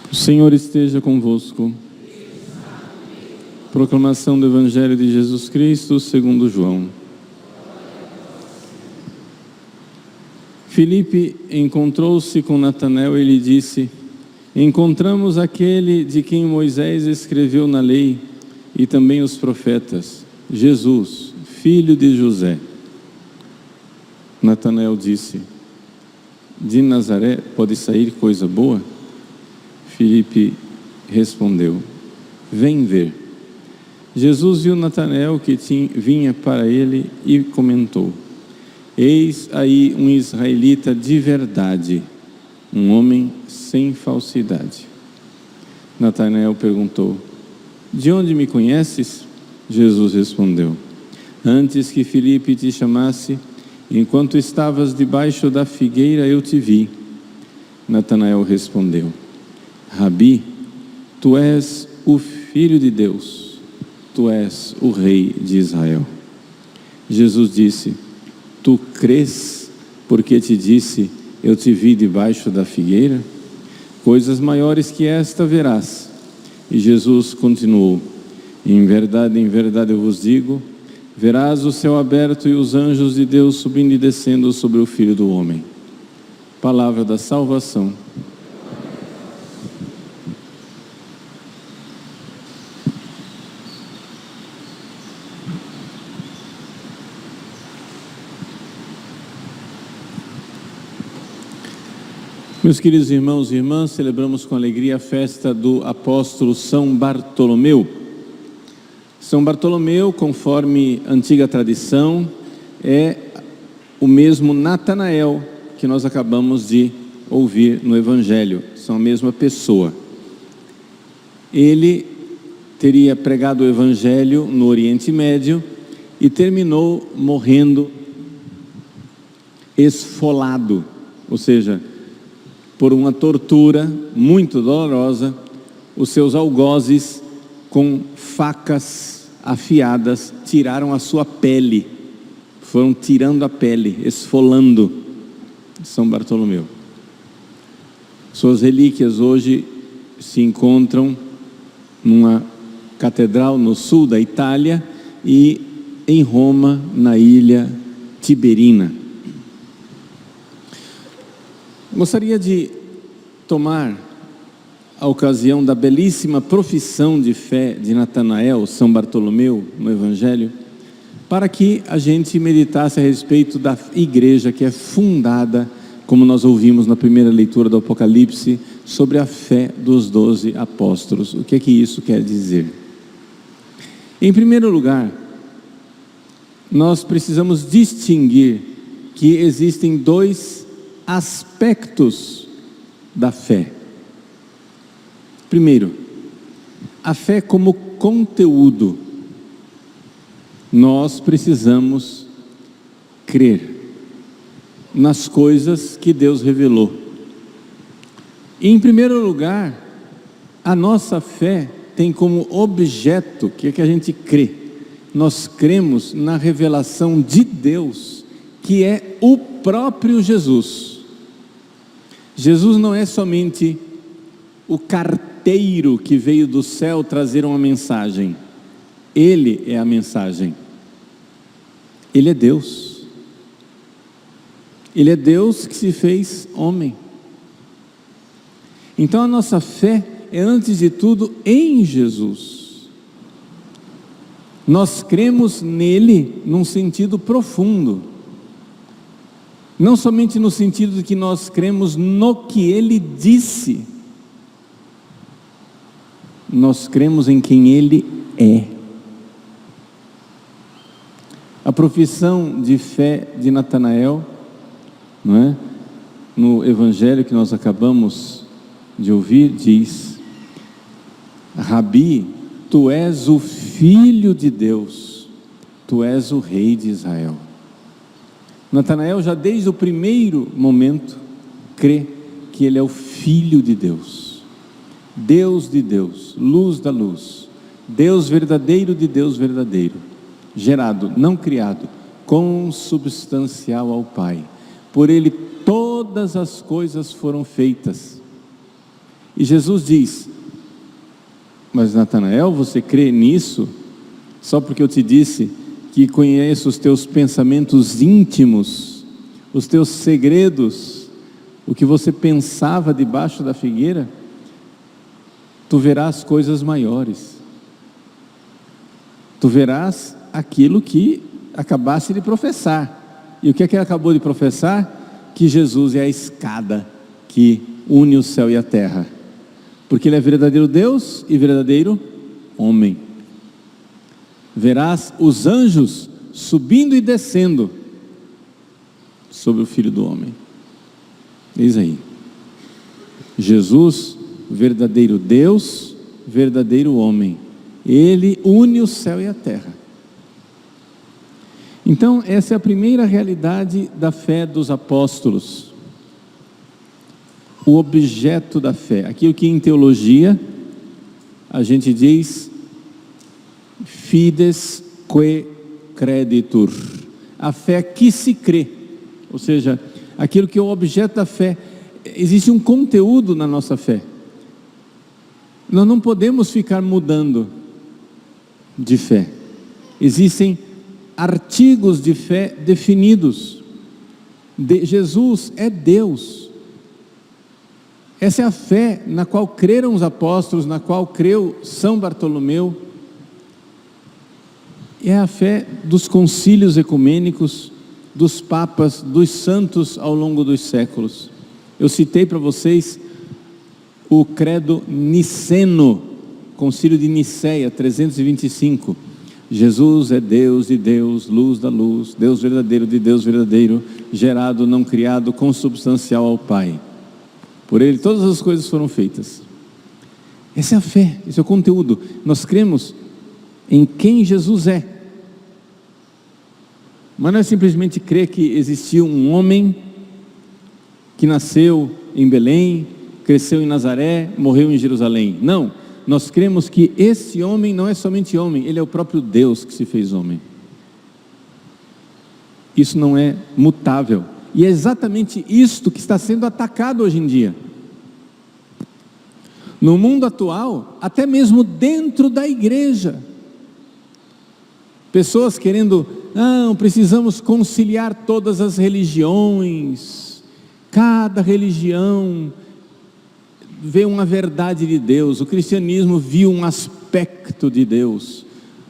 O Senhor esteja convosco. Proclamação do Evangelho de Jesus Cristo segundo João. Filipe encontrou-se com Natanael e lhe disse: encontramos aquele de quem Moisés escreveu na lei e também os profetas, Jesus, filho de José. Natanael disse: de Nazaré pode sair coisa boa? Filipe respondeu: vem ver. Jesus viu Natanael que vinha para ele e comentou: eis aí um israelita de verdade, um homem sem falsidade. Natanael perguntou: de onde me conheces? Jesus respondeu: antes que Filipe te chamasse, enquanto estavas debaixo da figueira, eu te vi. Natanael respondeu: Rabi, tu és o Filho de Deus, tu és o Rei de Israel. Jesus disse: tu crês porque te disse, eu te vi debaixo da figueira? Coisas maiores que esta verás. E Jesus continuou: em verdade eu vos digo, verás o céu aberto e os anjos de Deus subindo e descendo sobre o Filho do Homem. Palavra da salvação. Meus queridos irmãos e irmãs, celebramos com alegria a festa do apóstolo São Bartolomeu. São Bartolomeu, conforme antiga tradição, é o mesmo Natanael que nós acabamos de ouvir no Evangelho, são a mesma pessoa. Ele teria pregado o Evangelho no Oriente Médio e terminou morrendo esfolado, ou seja, por uma tortura muito dolorosa. Os seus algozes com facas afiadas tiraram a sua pele, foram tirando a pele, esfolando São Bartolomeu. Suas relíquias hoje se encontram numa catedral no sul da Itália e em Roma, na ilha Tiberina. Gostaria de tomar a ocasião da belíssima profissão de fé de Natanael, São Bartolomeu, no Evangelho, para que a gente meditasse a respeito da igreja que é fundada, como nós ouvimos na primeira leitura do Apocalipse, sobre a fé dos 12 apóstolos. O que é que isso quer dizer? Em primeiro lugar, nós precisamos distinguir que existem dois aspectos da fé. Primeiro, a fé como conteúdo. Nós precisamos crer nas coisas que Deus revelou. E, em primeiro lugar, a nossa fé tem como objeto, que é que a gente crê. Nós cremos na revelação de Deus, que é o próprio Jesus. Jesus não é somente o carteiro que veio do céu trazer uma mensagem. Ele é a mensagem. Ele é Deus. Ele é Deus que se fez homem. Então a nossa fé é, antes de tudo, em Jesus. Nós cremos nele num sentido profundo. Não somente no sentido de que nós cremos no que ele disse. Nós cremos em quem ele é. A profissão de fé de Natanael, não é? No Evangelho que nós acabamos de ouvir, diz: Rabi, tu és o Filho de Deus, tu és o Rei de Israel. Natanael já desde o primeiro momento crê que ele é o Filho de Deus. Deus de Deus, luz da luz, Deus verdadeiro de Deus verdadeiro, gerado, não criado, consubstancial ao Pai. Por Ele todas as coisas foram feitas. E Jesus diz: mas Natanael, você crê nisso só porque eu te disse que conheço os teus pensamentos íntimos, os teus segredos, o que você pensava debaixo da figueira? Tu verás coisas maiores, tu verás aquilo que acabaste de professar. E o que é que ele acabou de professar? Que Jesus é a escada que une o céu e a terra, porque Ele é verdadeiro Deus e verdadeiro homem. Verás os anjos subindo e descendo sobre o Filho do Homem. Eis aí, Jesus, verdadeiro Deus, verdadeiro homem, Ele une o céu e a terra. Então essa é a primeira realidade da fé dos apóstolos, o objeto da fé, aquilo que em teologia a gente diz fides que creditur, a fé que se crê, ou seja, aquilo que é o objeto da fé. Existe um conteúdo na nossa fé, nós não podemos ficar mudando de fé, existem artigos de fé definidos. Jesus é Deus, essa é a fé na qual creram os apóstolos, na qual creu São Bartolomeu, é a fé dos concílios ecumênicos, dos papas, dos santos ao longo dos séculos. Eu citei para vocês o credo niceno, concílio de Niceia, 325, Jesus é Deus de Deus, luz da luz, Deus verdadeiro de Deus verdadeiro, gerado, não criado, consubstancial ao Pai. Por Ele todas as coisas foram feitas. Essa é a fé, esse é o conteúdo. Nós cremos em quem Jesus é. Mas não é simplesmente crer que existiu um homem que nasceu em Belém, cresceu em Nazaré, morreu em Jerusalém. Não, nós cremos que esse homem não é somente homem, ele é o próprio Deus que se fez homem. Isso não é mutável. E é exatamente isto que está sendo atacado hoje em dia. No mundo atual, até mesmo dentro da igreja, pessoas querendo, não, precisamos conciliar todas as religiões, cada religião vê uma verdade de Deus. O cristianismo viu um aspecto de Deus,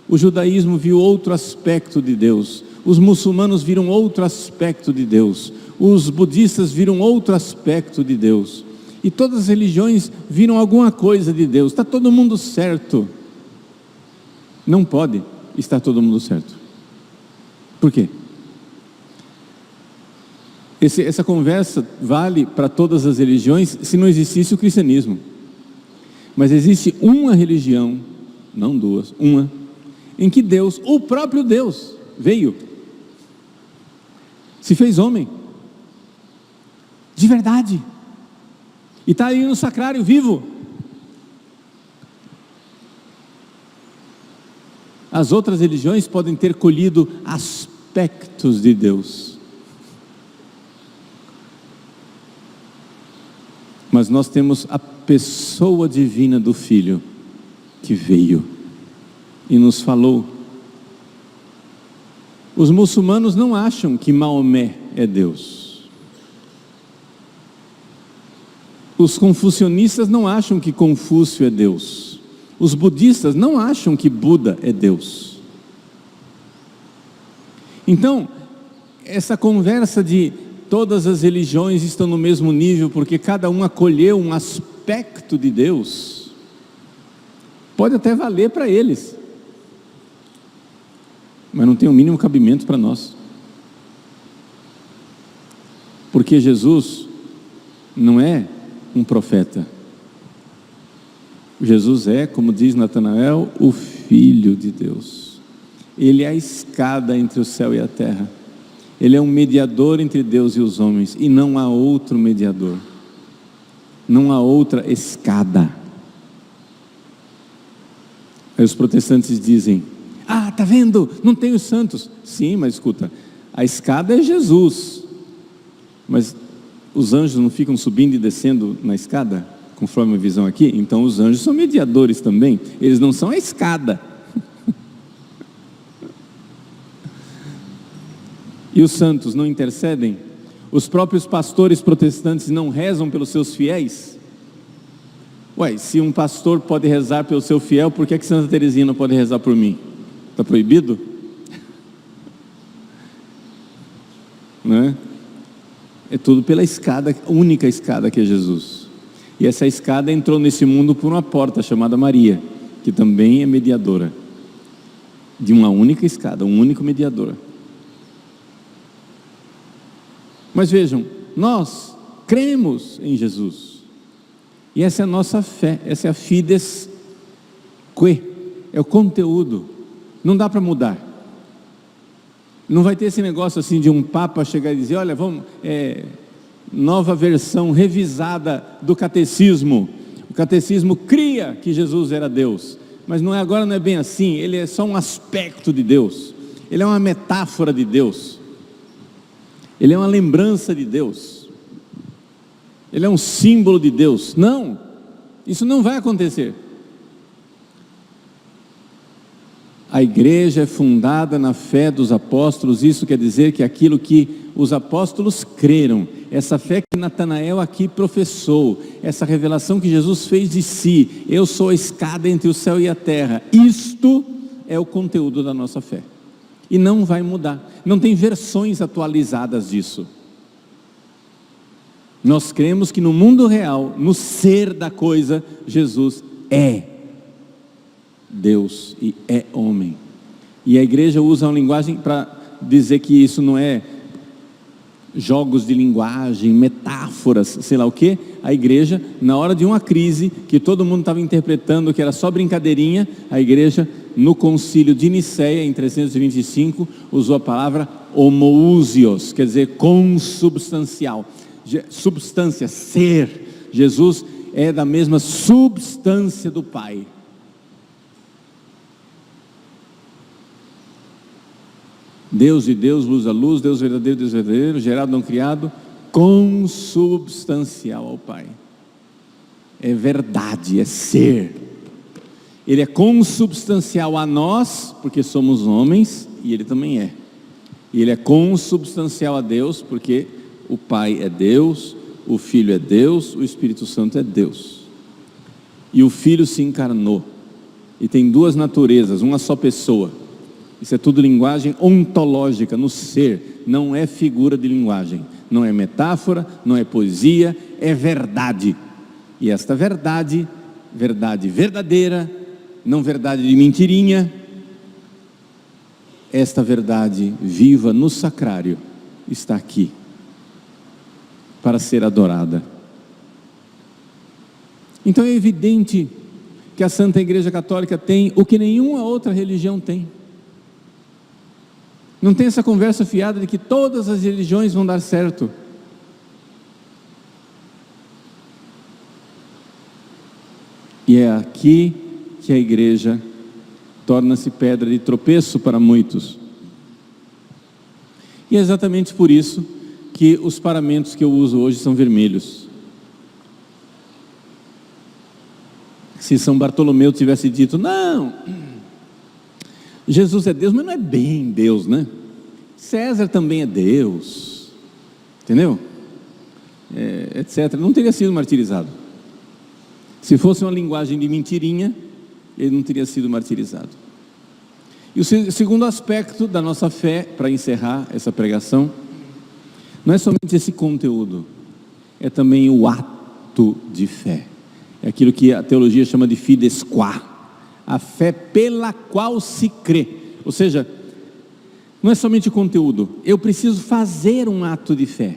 o judaísmo viu outro aspecto de Deus, os muçulmanos viram outro aspecto de Deus, os budistas viram outro aspecto de Deus, e todas as religiões viram alguma coisa de Deus. Está todo mundo certo. Não pode estar todo mundo certo. Por quê? Essa conversa vale para todas as religiões se não existisse o cristianismo. Mas existe uma religião, não duas, uma, em que Deus, o próprio Deus, veio, se fez homem, de verdade, e está aí no sacrário vivo. As outras religiões podem ter colhido aspectos de Deus, mas nós temos a pessoa divina do Filho, que veio e nos falou. Os muçulmanos não acham que Maomé é Deus. Os confucionistas não acham que Confúcio é Deus. Os budistas não acham que Buda é Deus. Então, essa conversa de todas as religiões estão no mesmo nível porque cada um acolheu um aspecto de Deus, pode até valer para eles, mas não tem o mínimo cabimento para nós, porque Jesus não é um profeta. Jesus é, como diz Natanael, o Filho de Deus. Ele é a escada entre o céu e a terra. Ele é um mediador entre Deus e os homens, e não há outro mediador, não há outra escada. Aí os protestantes dizem: ah, tá vendo? Não tem os santos. Sim, mas escuta, a escada é Jesus, mas os anjos não ficam subindo e descendo na escada, conforme a visão aqui? Então os anjos são mediadores também, eles não são a escada. E os santos não intercedem? Os próprios pastores protestantes não rezam pelos seus fiéis? Ué, se um pastor pode rezar pelo seu fiel, por que Santa Teresinha não pode rezar por mim? Está proibido? Não é? É tudo pela escada, única escada que é Jesus. E essa escada entrou nesse mundo por uma porta chamada Maria, que também é mediadora. De uma única escada, um único mediador. Mas vejam, nós cremos em Jesus. E essa é a nossa fé, essa é a fides que, é o conteúdo. Não dá para mudar. Não vai ter esse negócio assim de um papa chegar e dizer: olha, vamos, nova versão revisada do catecismo. O catecismo cria que Jesus era Deus, mas agora não é bem assim. Ele é só um aspecto de Deus, ele é uma metáfora de Deus, ele é uma lembrança de Deus, ele é um símbolo de Deus. Não, isso não vai acontecer. A igreja é fundada na fé dos apóstolos. Isso quer dizer que aquilo que os apóstolos creram, essa fé que Natanael aqui professou, essa revelação que Jesus fez de si: eu sou a escada entre o céu e a terra, isto é o conteúdo da nossa fé, e não vai mudar. Não tem versões atualizadas disso. Nós cremos que no mundo real, no ser da coisa, Jesus é Deus e é homem. E a igreja usa uma linguagem para dizer que isso não é jogos de linguagem, metáforas, sei lá o que. A igreja, na hora de uma crise, que todo mundo estava interpretando que era só brincadeirinha, a igreja, no concílio de Nicéia, em 325, usou a palavra homoousios, quer dizer consubstancial. Substância, ser. Jesus é da mesma substância do Pai. Deus de Deus, luz da luz, Deus verdadeiro, gerado, não criado, consubstancial ao Pai. É verdade, é ser. Ele é consubstancial a nós, porque somos homens, e Ele também é. E Ele é consubstancial a Deus, porque o Pai é Deus, o Filho é Deus, o Espírito Santo é Deus. E o Filho se encarnou, e tem duas naturezas, uma só pessoa. Isso é tudo linguagem ontológica, no ser, não é figura de linguagem, não é metáfora, não é poesia, é verdade. E esta verdade, verdade verdadeira, não verdade de mentirinha, esta verdade viva no sacrário, está aqui, para ser adorada. Então é evidente que a Santa Igreja Católica tem o que nenhuma outra religião tem. Não tem essa conversa fiada de que todas as religiões vão dar certo. E é aqui que a igreja torna-se pedra de tropeço para muitos. E é exatamente por isso que os paramentos que eu uso hoje são vermelhos. Se São Bartolomeu tivesse dito: não, Jesus é Deus, mas não é bem Deus, né? César também é Deus, entendeu? Etc. Não teria sido martirizado. Se fosse uma linguagem de mentirinha, ele não teria sido martirizado. E o segundo aspecto da nossa fé, para encerrar essa pregação, não é somente esse conteúdo, é também o ato de fé. É aquilo que a teologia chama de fides qua. A fé pela qual se crê. Ou seja, não é somente o conteúdo, eu preciso fazer um ato de fé.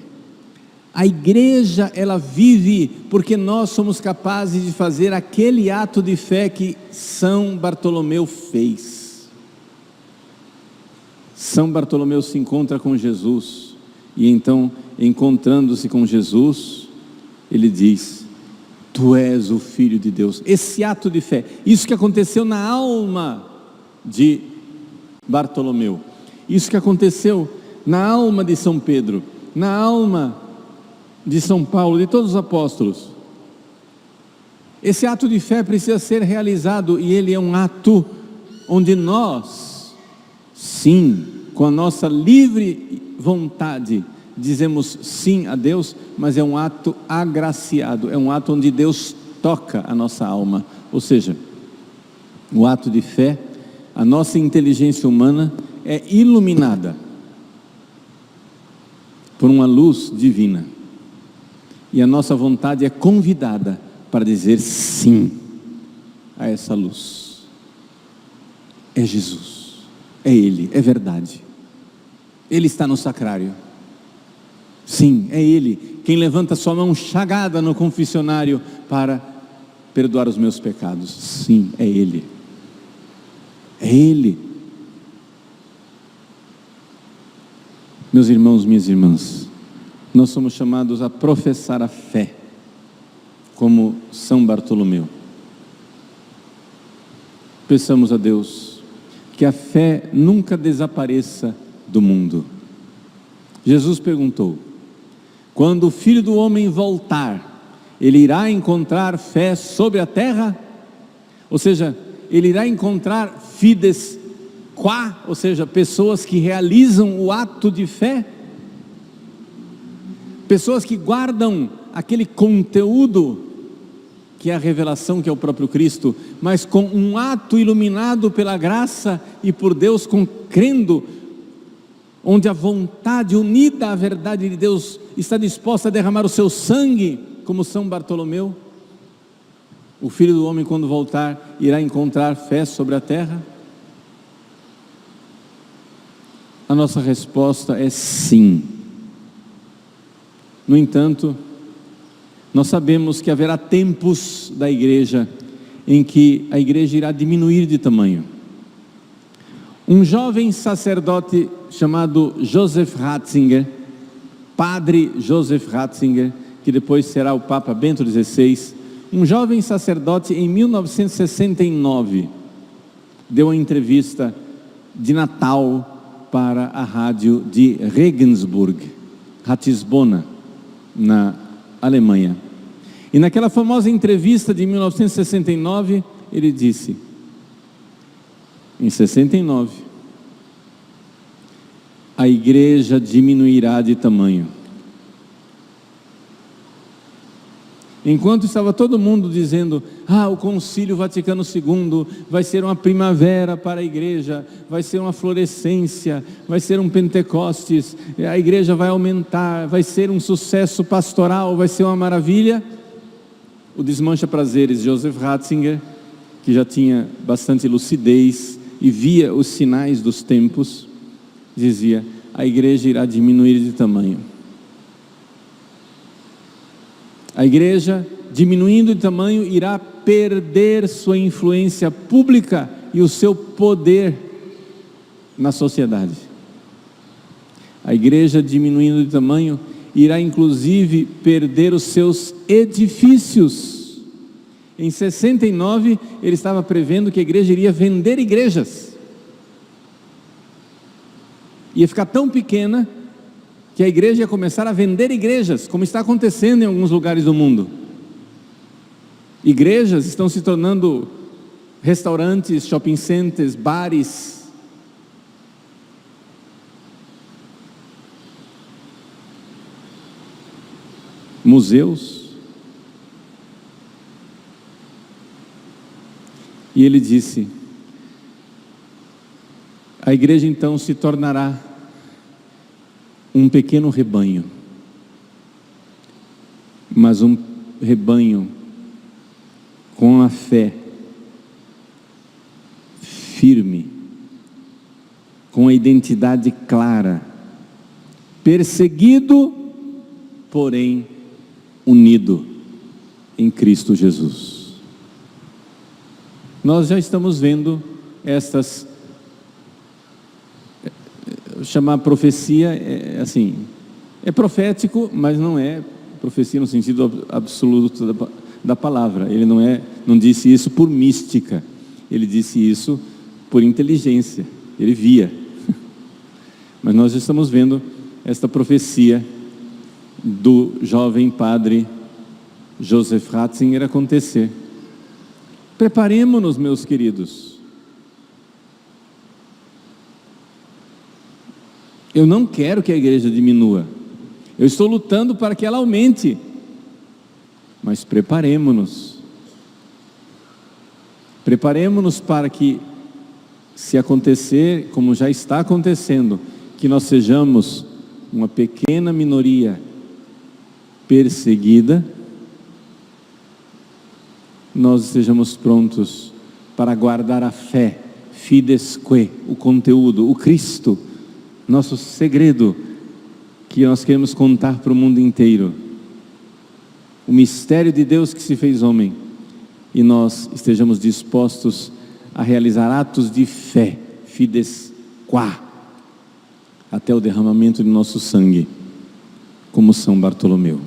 A igreja, ela vive porque nós somos capazes de fazer aquele ato de fé que São Bartolomeu fez. São Bartolomeu se encontra com Jesus, e então, encontrando-se com Jesus, ele diz: tu és o Filho de Deus. Esse ato de fé, isso que aconteceu na alma de Bartolomeu, isso que aconteceu na alma de São Pedro, na alma de São Paulo, de todos os apóstolos. Esse ato de fé precisa ser realizado, e ele é um ato onde nós, sim, com a nossa livre vontade, dizemos sim a Deus, mas é um ato agraciado, é um ato onde Deus toca a nossa alma. Ou seja, o ato de fé, a nossa inteligência humana é iluminada por uma luz divina, e a nossa vontade é convidada para dizer sim a essa luz. É Jesus, é Ele, é verdade. Ele está no sacrário. Sim, é Ele quem levanta sua mão chagada no confessionário para perdoar os meus pecados. Sim, é Ele. É Ele. Meus irmãos, minhas irmãs, nós somos chamados a professar a fé, como São Bartolomeu. Peçamos a Deus que a fé nunca desapareça do mundo. Jesus perguntou: quando o Filho do Homem voltar, Ele irá encontrar fé sobre a terra? Ou seja, Ele irá encontrar fides qua, ou seja, pessoas que realizam o ato de fé, pessoas que guardam aquele conteúdo que é a revelação, que é o próprio Cristo, mas com um ato iluminado pela graça e por Deus, crendo, onde a vontade unida à verdade de Deus está disposta a derramar o seu sangue, como São Bartolomeu. O Filho do Homem, quando voltar, irá encontrar fé sobre a terra? A nossa resposta é sim. No entanto, nós sabemos que haverá tempos da igreja em que a igreja irá diminuir de tamanho. Um jovem sacerdote chamado Joseph Ratzinger, Padre Joseph Ratzinger, que depois será o Papa Bento XVI, um jovem sacerdote em 1969, deu uma entrevista de Natal para a rádio de Regensburg, Ratisbona, na Alemanha. E naquela famosa entrevista de 1969, ele disse, em 69, a igreja diminuirá de tamanho. Enquanto estava todo mundo dizendo, o Concílio Vaticano II vai ser uma primavera para a igreja, vai ser uma florescência, vai ser um Pentecostes, a igreja vai aumentar, vai ser um sucesso pastoral, vai ser uma maravilha, o desmancha-prazeres Joseph Ratzinger, que já tinha bastante lucidez e via os sinais dos tempos, dizia, a igreja irá diminuir de tamanho. A igreja, diminuindo de tamanho, irá perder sua influência pública e o seu poder na sociedade. A igreja, diminuindo de tamanho, irá inclusive perder os seus edifícios. Em 69, ele estava prevendo que a igreja iria vender igrejas. Ia ficar tão pequena que a igreja ia começar a vender igrejas, como está acontecendo em alguns lugares do mundo. Igrejas estão se tornando restaurantes, shopping centers, bares. Museus. E ele disse, a igreja então se tornará um pequeno rebanho, mas um rebanho com a fé firme, com a identidade clara, perseguido, porém unido em Cristo Jesus. Nós já estamos vendo estas, chamar profecia, é profético, mas não é profecia no sentido absoluto da palavra. Ele não disse isso por mística, ele disse isso por inteligência, ele via. Mas nós estamos vendo esta profecia do jovem padre Joseph Ratzinger acontecer. Preparemo-nos, meus queridos. Eu não quero que a igreja diminua, eu estou lutando para que ela aumente, mas preparemo-nos para que, se acontecer, como já está acontecendo, que nós sejamos uma pequena minoria perseguida, nós estejamos prontos para guardar a fé, fides que, o conteúdo, o Cristo, nosso segredo, que nós queremos contar para o mundo inteiro, o mistério de Deus que se fez homem, e nós estejamos dispostos a realizar atos de fé, fides qua, até o derramamento de nosso sangue, como São Bartolomeu.